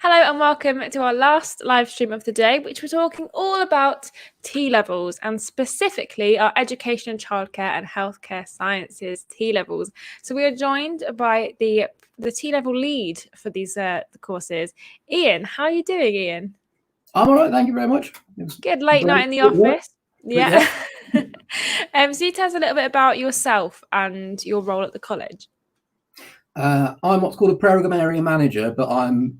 Hello and welcome to our last live stream of the day, which we're talking all about T-levels and specifically our education and childcare and healthcare sciences T-levels. So we are joined by the T-level lead for these courses. Ian, how are you doing, Ian? I'm all right, thank you very much. Good, late night in the office. Yeah. So you tell us a little bit about yourself and your role at the college. I'm what's called a program area manager, but I'm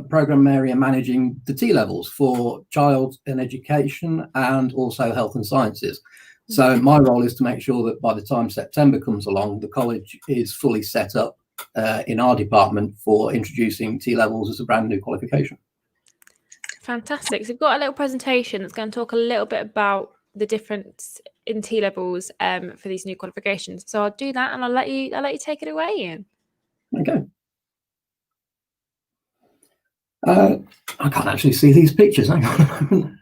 program area managing the T-levels for child and education and also health and sciences. So my role is to make sure that by the time September comes along, the college is fully set up in our department for introducing T-levels as a brand new qualification. Fantastic. So we've got a little presentation that's going to talk a little bit about the difference in T-levels for these new qualifications. So I'll do that and I'll let you take it away, Ian. Okay. I can't actually see these pictures. Hang on a moment.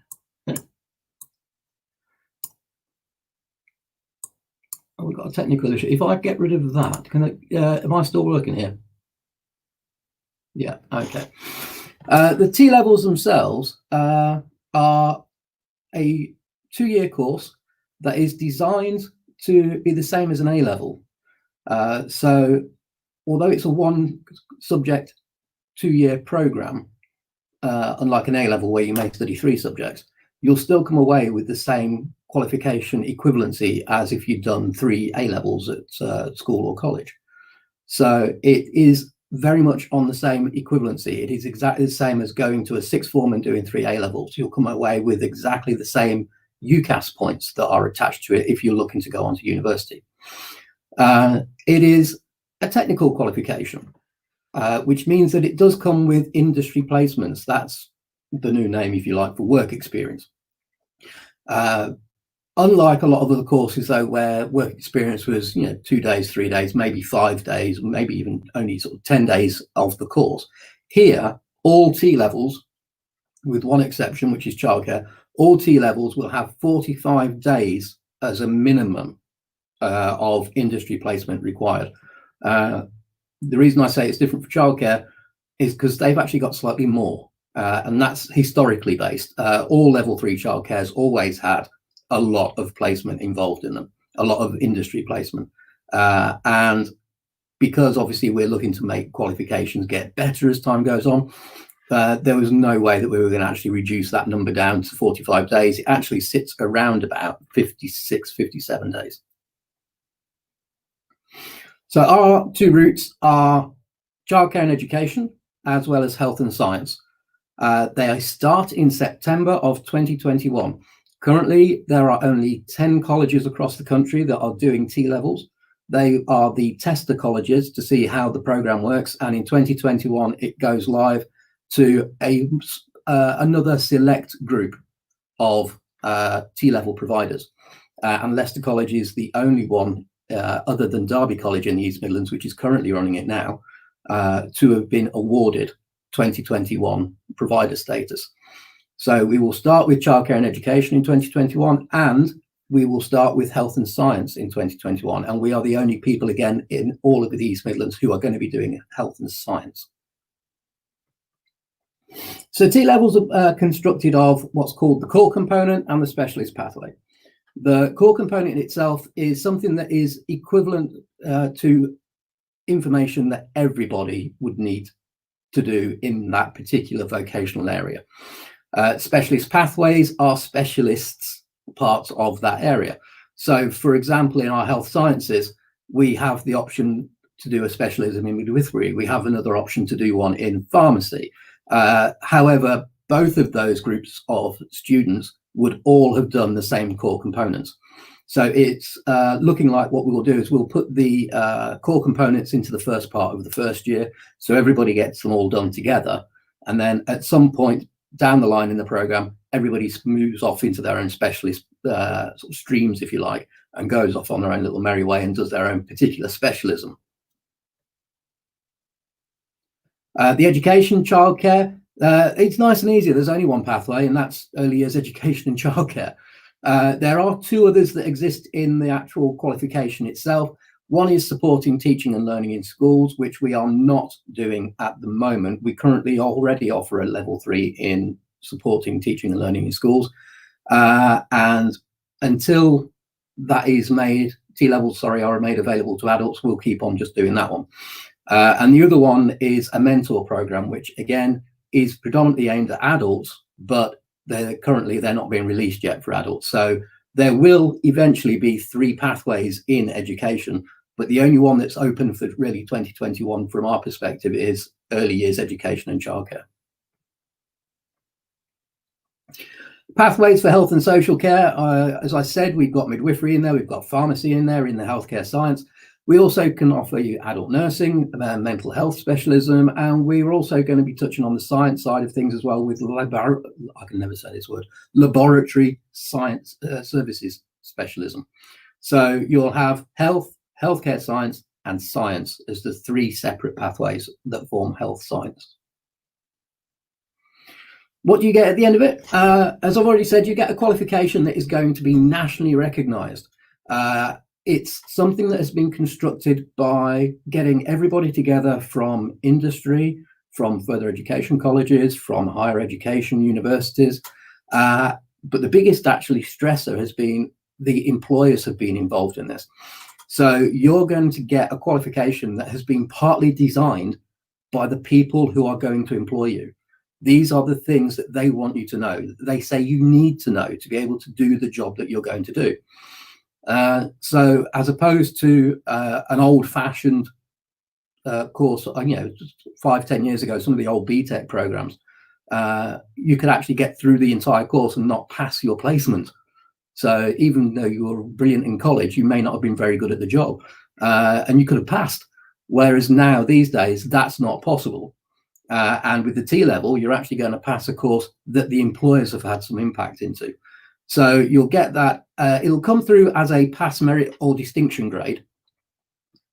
Oh, we've got a technical issue. If I get rid of that, am I still working here? Yeah, okay. The T-levels themselves are a 2-year course that is designed to be the same as an A-level. So although it's a 1-subject 2-year program, unlike an A-level where you may study 3 subjects, you'll still come away with the same qualification equivalency as if you'd done 3 A-levels at school or college. So it is very much on the same equivalency. It is exactly the same as going to a 6th form and doing 3 A-levels. You'll come away with exactly the same UCAS points that are attached to it if you're looking to go on to university. It is a technical qualification, which means that it does come with industry placements. That's the new name, if you like, for work experience. Unlike a lot of other courses, though, where work experience was, 2 days, 3 days, maybe 5 days, maybe even only sort of 10 days of the course. Here, all T-levels, with one exception, which is childcare, all T-levels will have 45 days as a minimum of industry placement required. The reason I say it's different for childcare is because they've actually got slightly more, and that's historically based. All level 3 childcares always had a lot of placement involved in them, a lot of industry placement. And because obviously we're looking to make qualifications get better as time goes on, there was no way that we were going to actually reduce that number down to 45 days. It actually sits around about 56, 57 days. So our 2 routes are childcare and education, as well as health and science. They start in September of 2021. Currently, there are only 10 colleges across the country that are doing T-levels. They are the tester colleges to see how the program works. And in 2021, it goes live to another select group of T-level providers. And Leicester College is the only one, other than Derby College in the East Midlands, which is currently running it now, to have been awarded 2021 provider status. So we will start with childcare and education in 2021, and we will start with health and science in 2021. And we are the only people, again, in all of the East Midlands who are going to be doing health and science. So T-levels are constructed of what's called the core component and the specialist pathway. The core component in itself is something that is equivalent to information that everybody would need to do in that particular vocational area. Specialist pathways are specialists parts of that area. So, for example, in our health sciences, we have the option to do a specialism in midwifery. We have another option to do one in pharmacy. However, both of those groups of students would all have done the same core components. So it's looking like what we will do is we'll put the core components into the first part of the first year, so everybody gets them all done together. And then at some point down the line in the program, everybody moves off into their own specialist sort of streams, if you like, and goes off on their own little merry way and does their own particular specialism. The education, childcare, it's nice and easy. There's only one pathway, and that's early years education and childcare. There are 2 others that exist in the actual qualification itself. One is supporting teaching and learning in schools, which we are not doing at the moment. We currently already offer a level 3 in supporting teaching and learning in schools. And until that is made, T-levels, are made available to adults, we'll keep on just doing that one. And the other one is a mentor program, which again is predominantly aimed at adults, but they're not being released yet for adults. So there will eventually be 3 pathways in education, but the only one that's open for really 2021 from our perspective is early years education and childcare. Pathways for health and social care. As I said, we've got midwifery in there, we've got pharmacy in there in the healthcare science. We also can offer you adult nursing, mental health specialism, and we're also going to be touching on the science side of things as well with laboratory science services specialism. So you'll have health, healthcare science, and science as the 3 separate pathways that form health science. What do you get at the end of it? As I've already said, you get a qualification that is going to be nationally recognised. It's something that has been constructed by getting everybody together from industry, from further education colleges, from higher education universities. But the biggest actually stressor has been the employers have been involved in this. So you're going to get a qualification that has been partly designed by the people who are going to employ you. These are the things that they want you to know. They say you need to know to be able to do the job that you're going to do. So as opposed to an old-fashioned course, 5-10 years ago, some of the old BTEC programs, you could actually get through the entire course and not pass your placement. So even though you were brilliant in college, you may not have been very good at the job, and you could have passed. Whereas now, these days, that's not possible. And with the T-level, you're actually going to pass a course that the employers have had some impact into. So you'll get that. It'll come through as a pass, merit, or distinction grade.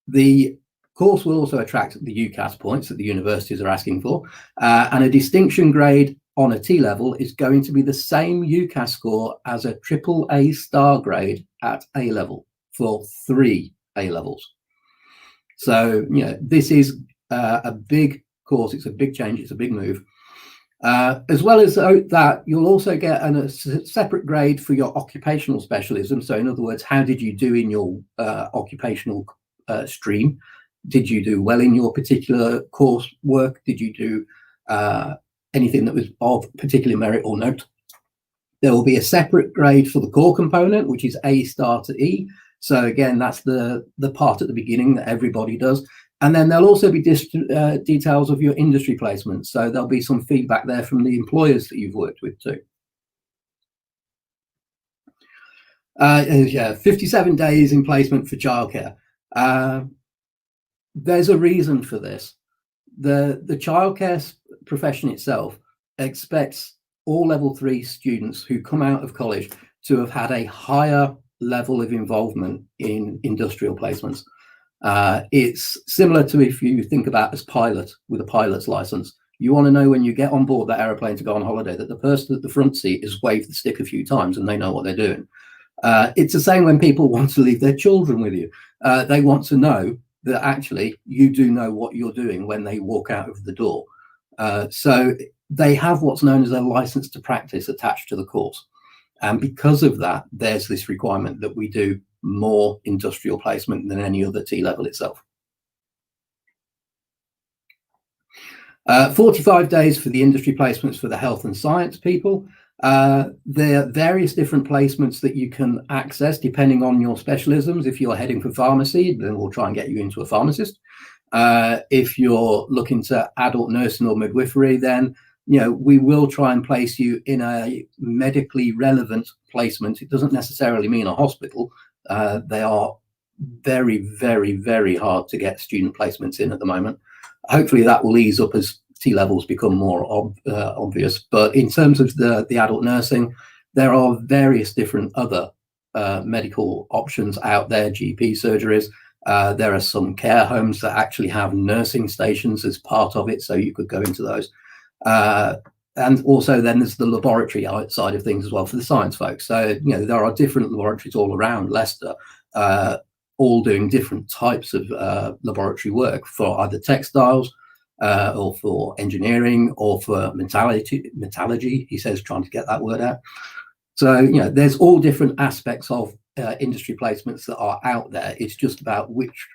The course will also attract the UCAS points that the universities are asking for. And a distinction grade on a T-level is going to be the same UCAS score as a AAA star grade at A-level for 3 A-levels. So, this is a big course. It's a big change. It's a big move. As well as that, you'll also get a separate grade for your occupational specialism. So in other words, how did you do in your occupational stream? Did you do well in your particular course work? Did you do anything that was of particular merit or note? There will be a separate grade for the core component, which is A star to E. So again, that's the part at the beginning that everybody does. And then there'll also be details of your industry placements. So there'll be some feedback there from the employers that you've worked with too. 57 days in placement for childcare. There's a reason for this. The childcare profession itself expects all level 3 students who come out of college to have had a higher level of involvement in industrial placements. It's similar to if you think about as pilot with a pilot's license. You want to know when you get on board that aeroplane to go on holiday that the person at the front seat has waved the stick a few times and they know what they're doing. It's the same when people want to leave their children with you. They want to know that actually you do know what you're doing when they walk out of the door. So they have what's known as a license to practice attached to the course. And because of that, there's this requirement that we do more industrial placement than any other T-level itself. 45 days for the industry placements for the health and science people. There are various different placements that you can access depending on your specialisms. If you're heading for pharmacy, then we'll try and get you into a pharmacist. If you're looking to adult nursing or midwifery, then we will try and place you in a medically relevant placement. It doesn't necessarily mean a hospital. They are very, very, very hard to get student placements in at the moment. Hopefully that will ease up as T-levels become more obvious. But in terms of the adult nursing, there are various different other medical options out there, GP surgeries. There are some care homes that actually have nursing stations as part of it, so you could go into those. And also then there's the laboratory side of things as well for the science folks. So, there are different laboratories all around Leicester. all doing different types of laboratory work for either textiles or for engineering or for metallurgy, he says, trying to get that word out. So, there's all different aspects of industry placements that are out there. It's just about which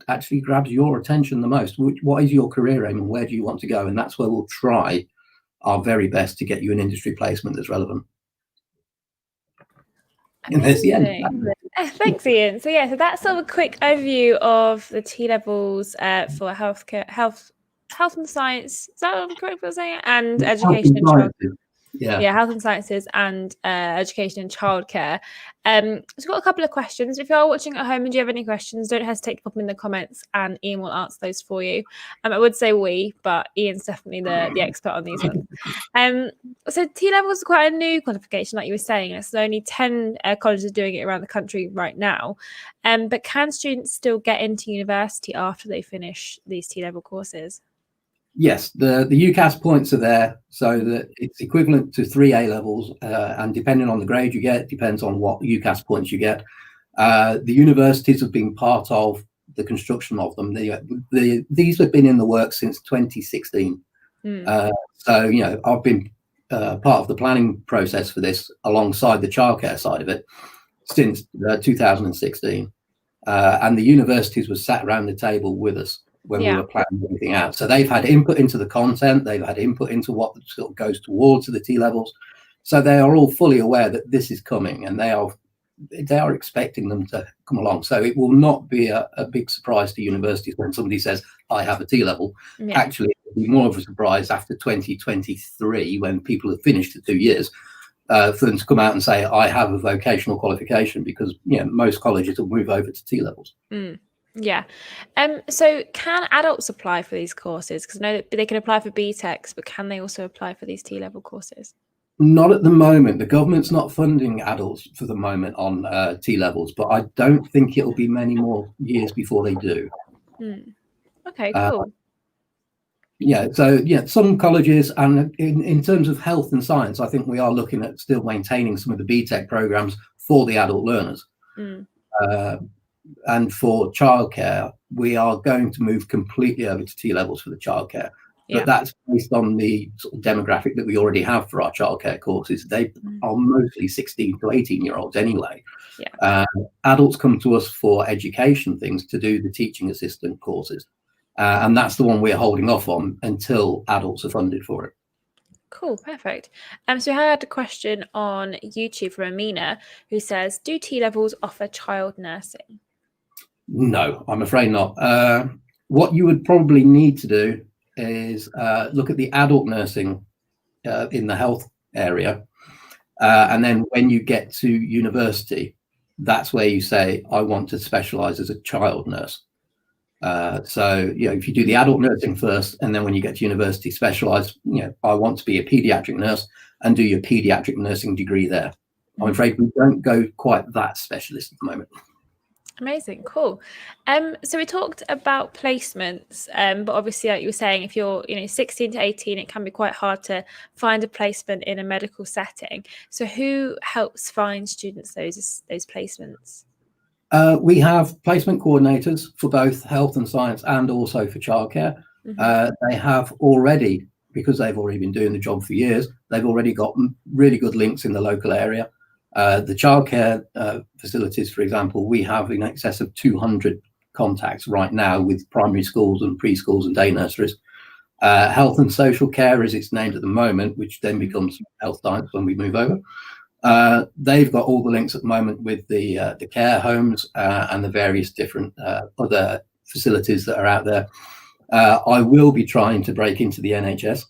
actually grabs your attention the most. What is your career aim and where do you want to go? And that's where we'll try our very best to get you an industry placement that's relevant. And there's the end. Thanks, Ian. So that's sort of a quick overview of the T levels for health and science. Is that what I'm correct for saying? And education and childcare. Yeah, health and sciences and education and childcare. So we've got a couple of questions. If you are watching at home and you have any questions, don't hesitate to pop them in the comments and Ian will answer those for you. I would say but Ian's definitely the expert on these ones. So T-levels is quite a new qualification, like you were saying. It's only 10 colleges doing it around the country right now. But can students still get into university after they finish these T-level courses? Yes, the UCAS points are there, so that it's equivalent to 3 A levels, and depending on the grade you get, depends on what UCAS points you get. The universities have been part of the construction of them. These have been in the works since 2016. So, I've been part of the planning process for this alongside the childcare side of it since 2016. And the universities were sat around the table with us when we were planning everything out. So they've had input into the content, they've had input into what sort of goes towards the T levels. So they are all fully aware that this is coming and they are expecting them to come along. So it will not be a big surprise to universities when somebody says, I have a T level. Actually, it'll be more of a surprise after 2023 when people have finished the 2 years. For them to come out and say, I have a vocational qualification, because most colleges will move over to T levels. So can adults apply for these courses? Because I know that they can apply for BTECs, but can they also apply for these T-level courses? Not at the moment. The government's not funding adults for the moment on T levels, but I don't think it'll be many more years before they do. Okay, cool. So some colleges, and in terms of health and science, I think we are looking at still maintaining some of the BTEC programs for the adult learners. And for childcare, we are going to move completely over to T levels for the childcare. But that's based on the sort of demographic that we already have for our childcare courses. They are mostly 16 to 18-year-olds anyway. Adults come to us for education things, to do the teaching assistant courses. And that's the one we're holding off on until adults are funded for it. Cool, perfect. So I had a question on YouTube from Amina, who says, do T-levels offer child nursing? No, I'm afraid not. What you would probably need to do is look at the adult nursing in the health area. And then when you get to university, that's where you say, I want to specialize as a child nurse. So, if you do the adult nursing first, and then when you get to university, specialize, I want to be a pediatric nurse, and do your pediatric nursing degree there. I'm afraid we don't go quite that specialist at the moment. Amazing, cool. So we talked about placements, but obviously, like you were saying, if you're 16 to 18, it can be quite hard to find a placement in a medical setting. So who helps find students those placements? We have placement coordinators for both health and science and also for childcare. They have already, because they've already been doing the job for years, they've already got really good links in the local area. The childcare facilities, for example, we have in excess of 200 contacts right now with primary schools and preschools and day nurseries. Health and social care, as it's named at the moment, which then becomes health science when we move over. They've got all the links at the moment with the care homes and the various different other facilities that are out there. I will be trying to break into the NHS.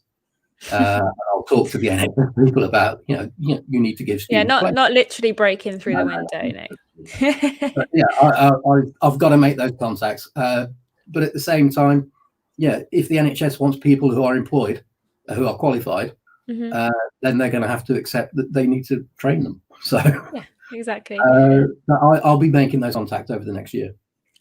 I'll talk to the NHS people about, you need to give students. Not literally breaking through the window, no. I've got to make those contacts. But at the same time, if the NHS wants people who are employed, who are qualified, then they're going to have to accept that they need to train them. So exactly. I'll be making those contacts over the next year.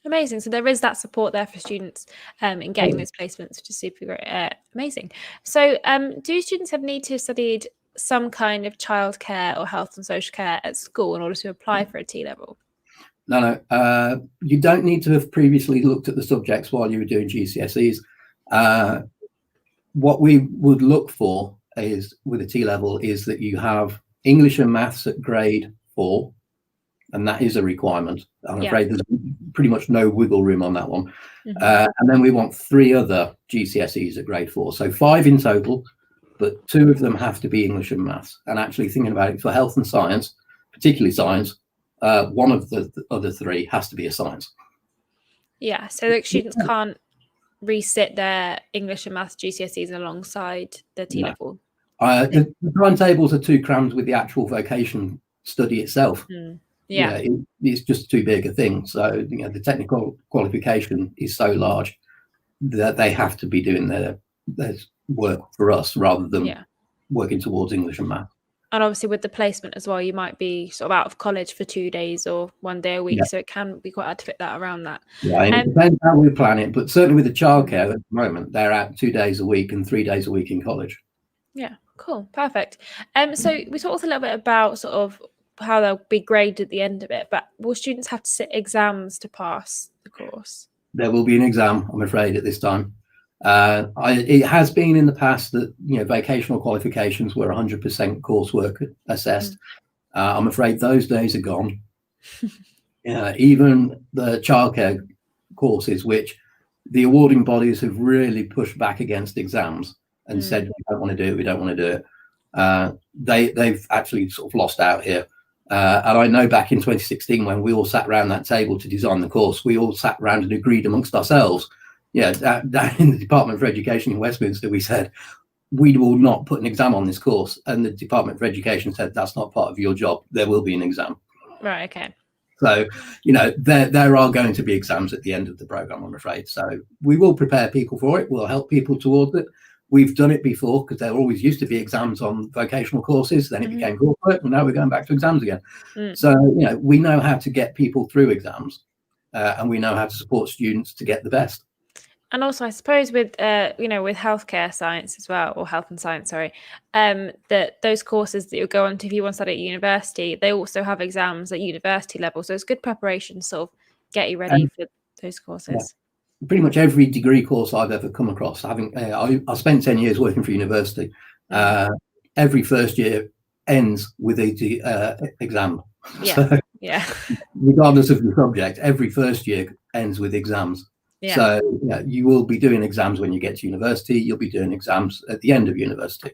Amazing. So there is that support there for students in getting those placements, which is super great. Amazing. So do students need to have studied some kind of childcare or health and social care at school in order to apply for a T level? No. You don't need to have previously looked at the subjects while you were doing GCSEs. What we would look for is with a T level is that you have English and maths at grade 4, and that is a requirement. I'm afraid there's pretty much no wiggle room on that one. And then we want 3 other GCSEs at grade 4, so 5 in total, but 2 of them have to be English and maths. And actually thinking about it, for health and science, particularly science, one of the other 3 has to be a science. Yeah, so the students can't resit their English and maths GCSEs alongside the T level. The timetables are too crammed with the actual vocation study itself. It's just too big a thing. So the technical qualification is so large that they have to be doing their work for us rather than working towards English and math. And obviously with the placement as well, you might be sort of out of college for 2 days or 1 day a week, so it can be quite hard to fit that around that. It depends how we plan it, but certainly with the childcare at the moment, they're out 2 days a week and 3 days a week in college. Yeah, cool, perfect. So we talked a little bit about sort of how they'll be graded at the end of it, but will students have to sit exams to pass the course? There will be an exam, I'm afraid, at this time. It has been in the past that vocational qualifications were 100% coursework assessed. I'm afraid those days are gone. Even the childcare courses, which the awarding bodies have really pushed back against exams and said, we don't want to do it, we don't want to do it. They've actually sort of lost out here. And I know back in 2016, when we all sat around that table to design the course, we all sat around and agreed amongst ourselves. Down in the Department for Education in Westminster, we said, we will not put an exam on this course. And the Department for Education said, that's not part of your job. There will be an exam. Right, okay. So, there are going to be exams at the end of the programme, I'm afraid. So we will prepare people for it. We'll help people towards it. We've done it before because there always used to be exams on vocational courses. Then it became corporate, and now we're going back to exams again. So, we know how to get people through exams, and we know how to support students to get the best. And also, I suppose with with healthcare science as well, or health and science, sorry, that those courses that you'll go on to if you want to study at university, they also have exams at university level. So it's good preparation to sort of get you ready for those courses. Pretty much every degree course I've ever come across, I spent 10 years working for university. Every first year ends with a exam. Regardless of the subject, every first year ends with exams. So you will be doing exams when you get to university. You'll be doing exams at the end of university.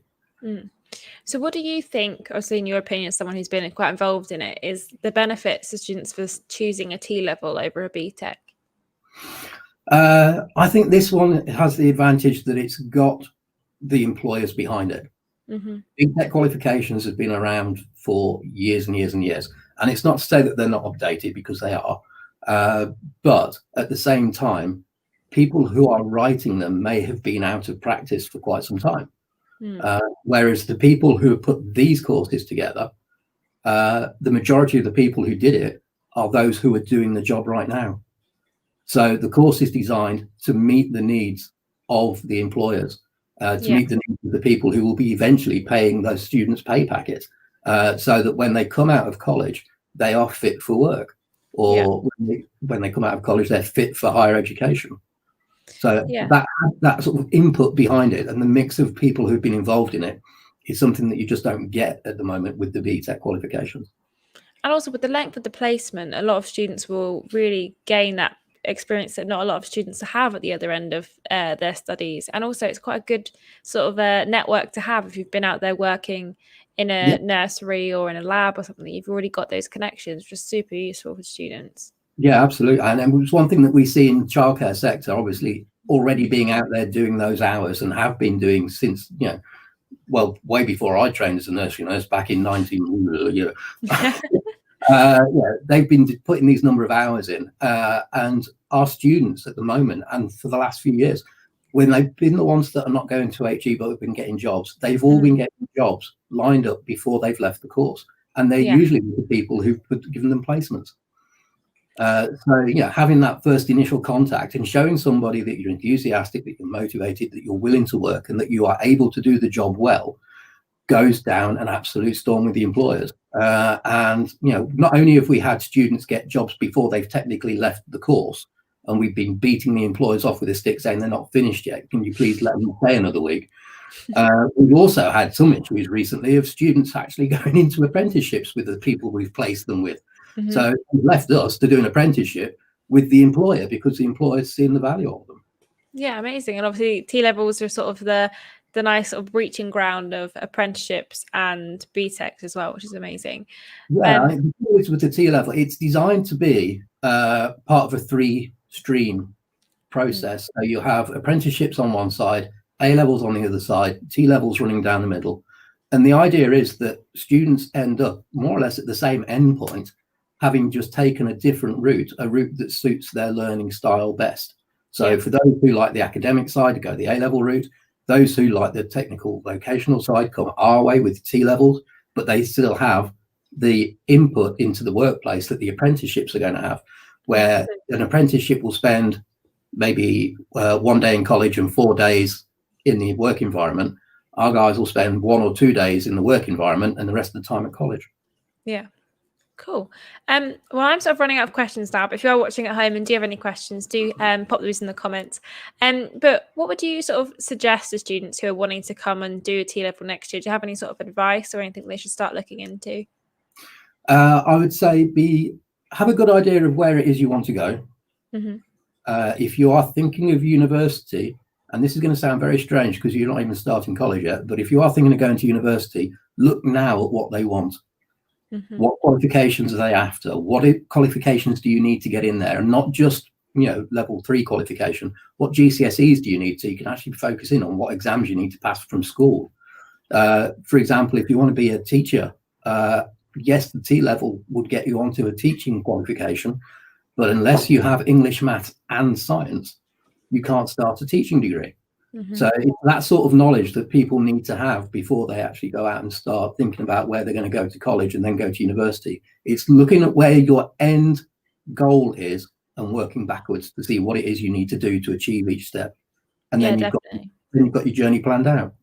So what do you think, obviously in your opinion, as someone who's been quite involved in it, is the benefits to students for choosing a T level over a BTEC? I think this one has the advantage that it's got the employers behind it. BTEC qualifications have been around for years and years and years. And it's not to say that they're not updated, because they are. But at the same time, people who are writing them may have been out of practice for quite some time. Whereas the people who have put these courses together, the majority of the people who did it are those who are doing the job right now. So the course is designed to meet the needs of the employers, to meet the needs of the people who will be eventually paying those students' pay packets, so that when they come out of college, they are fit for work. Or when they come out of college, they're fit for higher education. So that sort of input behind it and the mix of people who've been involved in it is something that you just don't get at the moment with the BTEC qualifications. And also with the length of the placement, a lot of students will really gain that experience that not a lot of students have at the other end of their studies. And also it's quite a good sort of network to have if you've been out there working in a nursery or in a lab or something. You've already got those connections, which is super useful for students. Yeah, absolutely. And it's one thing that we see in the childcare sector, obviously already being out there doing those hours, and have been doing since, way before I trained as a nursery nurse back in 19. They've been putting these number of hours in, and our students at the moment, and for the last few years, when they've been the ones that are not going to HE but have been getting jobs, they've all been getting jobs lined up before they've left the course, and they're usually the people who've given them placements. Having that first initial contact and showing somebody that you're enthusiastic, that you're motivated, that you're willing to work, and that you are able to do the job well, goes down an absolute storm with the employers. And not only have we had students get jobs before they've technically left the course, and we've been beating the employers off with a stick saying they're not finished yet, can you please let them stay another week? We've also had some issues recently of students actually going into apprenticeships with the people we've placed them with. Mm-hmm. So it left us to do an apprenticeship with the employer because the employer's seen the value of them. Yeah, amazing. And obviously T-levels are sort of the nice sort of breaching ground of apprenticeships and BTECs as well, which is amazing. Yeah, with the T-level, it's designed to be part of a 3-stream process. So you have apprenticeships on one side, A-levels on the other side, T-levels running down the middle. And the idea is that students end up more or less at the same endpoint, having just taken a different route, a route that suits their learning style best. So for those who like the academic side, go the A-level route. Those who like the technical vocational side come our way with T-levels, but they still have the input into the workplace that the apprenticeships are going to have, where an apprenticeship will spend maybe 1 day in college and 4 days in the work environment. Our guys will spend 1 or 2 days in the work environment and the rest of the time at college. Yeah. Cool. Well, I'm sort of running out of questions now, but if you are watching at home and do have any questions, do pop those in the comments. But what would you sort of suggest to students who are wanting to come and do a T-level next year? Do you have any sort of advice or anything they should start looking into? I would say have a good idea of where it is you want to go. Mm-hmm. If you are thinking of university, and this is going to sound very strange because you're not even starting college yet, but if you are thinking of going to university, look now at what they want. Mm-hmm. What qualifications are they after? What qualifications do you need to get in there? And not just, level 3 qualification. What GCSEs do you need so you can actually focus in on what exams you need to pass from school? For example, if you want to be a teacher, yes, the T-level would get you onto a teaching qualification, but unless you have English, maths and science, you can't start a teaching degree. Mm-hmm. So it's that sort of knowledge that people need to have before they actually go out and start thinking about where they're going to go to college and then go to university. It's looking at where your end goal is and working backwards to see what it is you need to do to achieve each step. And then you've got your journey planned out.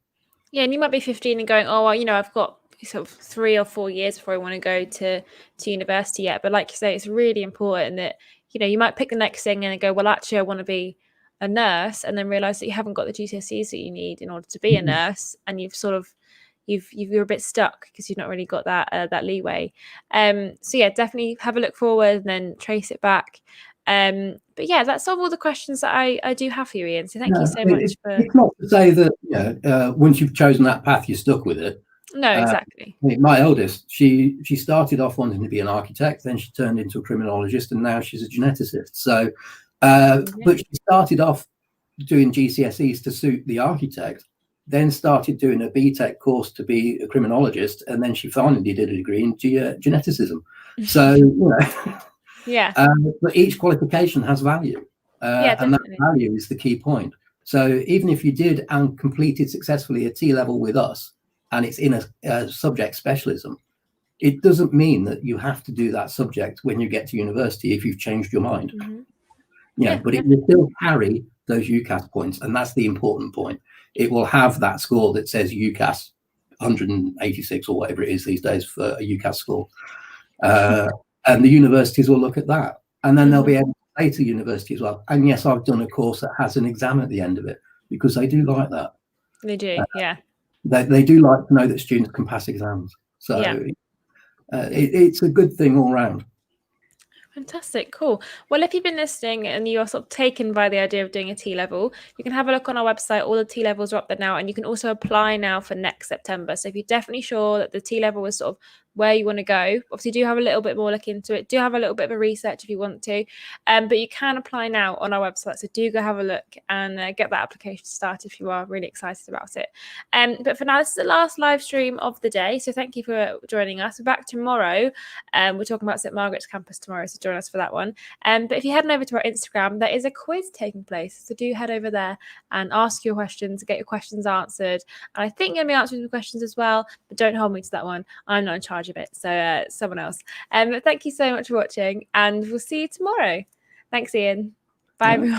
Yeah, and you might be 15 and going, oh, well, I've got sort of 3 or 4 years before I want to go to university yet. But like you say, it's really important that, you might pick the next thing and go, well, actually, I want to be a nurse, and then realize that you haven't got the GCSEs that you need in order to be a nurse, and you're a bit stuck because you've not really got that leeway. So yeah, definitely have a look forward and then trace it back. But yeah, that's all the questions that I do have for you, Ian. So thank you so much for. It's not to say that once you've chosen that path, you're stuck with it. No, exactly. My eldest, she started off wanting to be an architect, then she turned into a criminologist, and now she's a geneticist. So. But she started off doing GCSEs to suit the architect, then started doing a BTEC course to be a criminologist, and then she finally did a degree in geneticism. So, yeah. But each qualification has value, and that value is the key point. So even if you did and completed successfully a T-level with us, and it's in a subject specialism, it doesn't mean that you have to do that subject when you get to university if you've changed your mind. Mm-hmm. But it will still carry those UCAS points, and that's the important point. It will have that score that says UCAS 186 or whatever it is these days for a UCAS score. And the universities will look at that, and then they'll be able to say to university as well, and yes, I've done a course that has an exam at the end of it, because they do like that. They do, yeah. They do like to know that students can pass exams. So it's a good thing all round. Fantastic, cool. Well, if you've been listening and you're sort of taken by the idea of doing a T-level, you can have a look on our website. All the T-levels are up there now, and you can also apply now for next September. So if you're definitely sure that the T-level is sort of where you want to go, obviously do have a little bit more look into it. Do have a little bit of a research if you want to, but you can apply now on our website. So do go have a look and get that application started if you are really excited about it. But for now, this is the last live stream of the day. So thank you for joining us. We're back tomorrow. We're talking about St. Margaret's campus tomorrow, so join us for that one. But if you head over to our Instagram, there is a quiz taking place. So do head over there and ask your questions, get your questions answered. And I think you're going to be answering the questions as well, but don't hold me to that one. I'm not in charge of it, so someone else. But thank you so much for watching, and we'll see you tomorrow. Thanks, Ian. Bye, everyone.